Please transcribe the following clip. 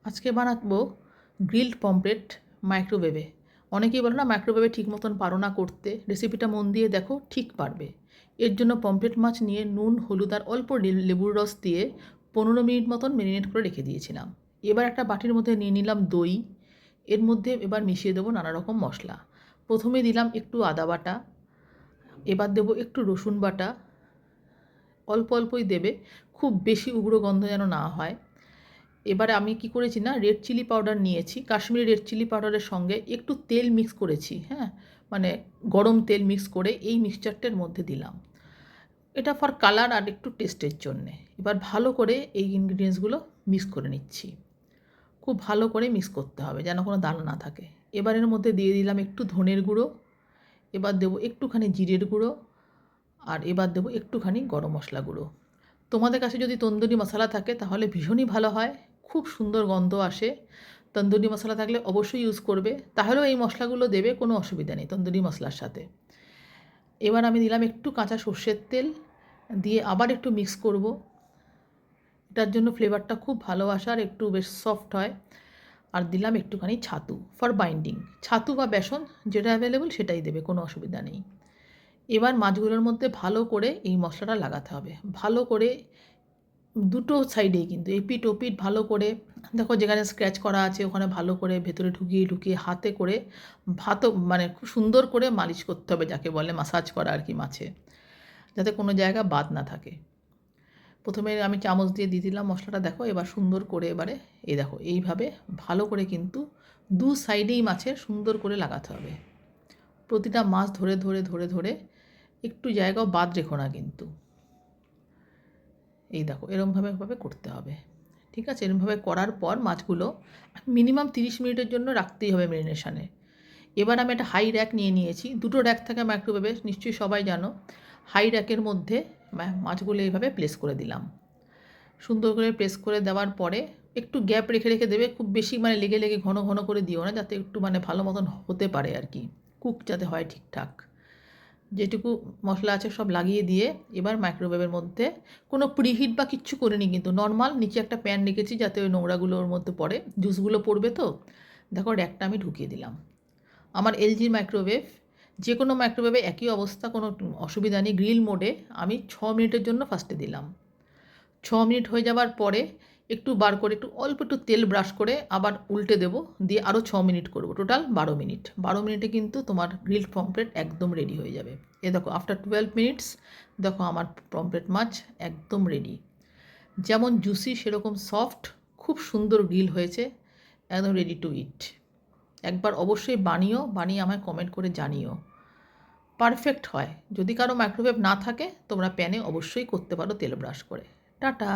আজকে বানাবো grilled pomfret মাইক্রোওয়েভে। অনেকেই বলে না মাইক্রোওয়েভে ঠিক মতন পারো না করতে, রেসিপিটা মন দিয়ে দেখো ঠিক পারবে। এর জন্য পমফ্রেট মাছ নিয়ে নুন, হলুদ আর অল্প লেবুর রস দিয়ে 15 মিনিট মতন ম্যারিনেট করে রেখে দিয়েছিলাম। এবার একটা বাটির মধ্যে নিয়ে নিলাম দই। এর মধ্যে এবার মিশিয়ে দেবো নানা রকম মশলা। প্রথমে দিলাম একটু আদা বাটা, এবার দেবো একটু রসুন বাটা, অল্প অল্পই দেবে, খুব বেশি উগ্র গন্ধ যেন না হয়। এবারে আমি কি করেছি না, রেড চিলি পাউডার নিয়েছি, কাশ্মীরি রেড চিলি পাউডারের সঙ্গে একটু তেল মিক্স করেছি, হ্যাঁ, মানে গরম তেল মিক্স করে এই মিক্সচারটার মধ্যে দিলাম। এটা ফর কালার আর একটু টেস্টের জন্যে। এবার ভালো করে এই ইনগ্রিডিয়েন্টসগুলো মিক্স করে নিচ্ছি। খুব ভালো করে মিক্স করতে হবে যেন কোনো দানা না থাকে। এবার এর মধ্যে দিয়ে দিলাম একটু ধনের গুঁড়ো, এবার দেবো একটুখানি জিরের গুঁড়ো, আর এবার দেবো একটুখানি গরম মশলা গুঁড়ো। তোমাদের কাছে যদি তন্দুরি মশলা থাকে তাহলে ভীষণই ভালো হয়, খুব সুন্দর গন্ধ আসে। তন্দুরি মশলা থাকলে অবশ্যই ইউজ করবে, তাহলেও এই মশলাগুলো দেবে, কোনো অসুবিধা নেই তন্দুরি মশলার সাথে। এবার আমি দিলাম একটু কাঁচা সর্ষের তেল, দিয়ে আবার একটু মিক্স করব। এটার জন্য ফ্লেভারটা খুব ভালো আসে আর একটু বেশ সফট হয়। আর দিলাম একটুখানি ছাতু ফর বাইন্ডিং। ছাতু বা বেসন যেটা অ্যাভেলেবল সেটাই দেবে, কোনো অসুবিধা নেই। এবার মাছগুলোর মধ্যে ভালো করে এই মশলাটা লাগাতে হবে, ভালো করে দুটো সাইডেই, কিন্তু এপিঠ ওপিঠ ভালো করে, দেখো যেখানে স্ক্র্যাচ করা আছে ওখানে ভালো করে ভেতরে ঢুকিয়ে ঢুকিয়ে হাতে করে ভাতও মানে খুব সুন্দর করে মালিশ করতে হবে, যাকে বলে মাসাজ করা আর কি মাছে, যাতে কোনো জায়গা বাদ না থাকে। প্রথমে আমি চামচ দিয়ে দিয়ে দিলাম মশলাটা, দেখো এবার সুন্দর করে এবারে এই দেখো এইভাবে ভালো করে কিন্তু দু সাইডেই মাছের সুন্দর করে লাগাতে হবে। প্রতিটা মাছ ধরে ধরে ধরে ধরে, একটু জায়গাও বাদ রেখো না কিন্তু। এই দেখো এরমভাবে করতে হবে, ঠিক আছে? এরমভাবে করার পর মাছগুলো মিনিমাম 30 মিনিটের জন্য রাখতেই হবে ম্যারিনেশনে। এবার আমি একটা হাই র্যাক নিয়ে নিয়েছি, দুটো র্যাক থাকে মাইক্রোওয়েভে, নিশ্চয়ই সবাই জানো। হাই র্যাকের মধ্যে মাছগুলো এইভাবে প্লেস করে দিলাম। সুন্দর করে প্রেস করে দেওয়ার পরে একটু গ্যাপ রেখে রেখে দেবে, খুব বেশি মানে লেগে লেগে ঘন ঘন করে দিও না, যাতে একটু মানে ভালো মতন হতে পারে আর কি, কুক যাতে হয় ঠিকঠাক। যেটুকু মশলা আছে সব লাগিয়ে দিয়ে এবার মাইক্রোওয়েভের মধ্যে কোনো প্রিহিট বা কিচ্ছু করিনি, কিন্তু নর্মাল নিচে একটা প্যান রেখেছি যাতে ওই নোংরাগুলো ওর মধ্যে পড়ে, জুসগুলো পড়বে তো। দেখো র্যাকটা আমি ঢুকিয়ে দিলাম। আমার এলজির মাইক্রোওয়েভ, যে কোনো মাইক্রোওয়েভে একই অবস্থা, কোনো অসুবিধা নেই। গ্রিল মোডে আমি 6 মিনিটের জন্য ফার্স্টে দিলাম। 6 মিনিট হয়ে যাবার পরে একটু বার করে একটু অল্প একটু তেল ব্রাশ করে আবার উল্টে দেবো, দিয়ে আরও 6 মিনিট করবো, টোটাল 12 মিনিট। 12 মিনিটে কিন্তু তোমার গ্রিলড পমফ্রেট একদম রেডি হয়ে যাবে। এ দেখো আফটার 12 মিনিটস দেখো আমার পমফ্রেট মাছ একদম রেডি। যেমন জুসি সেরকম সফট, খুব সুন্দর গ্রিল হয়েছে, একদম রেডি টু ইট। একবার অবশ্যই বানিয়ে আমায় কমেন্ট করে জানিও। পারফেক্ট হয়। যদি কারো মাইক্রোওয়েভ না থাকে তোমরা প্যানে অবশ্যই করতে পারো তেল ব্রাশ করে। টাটা।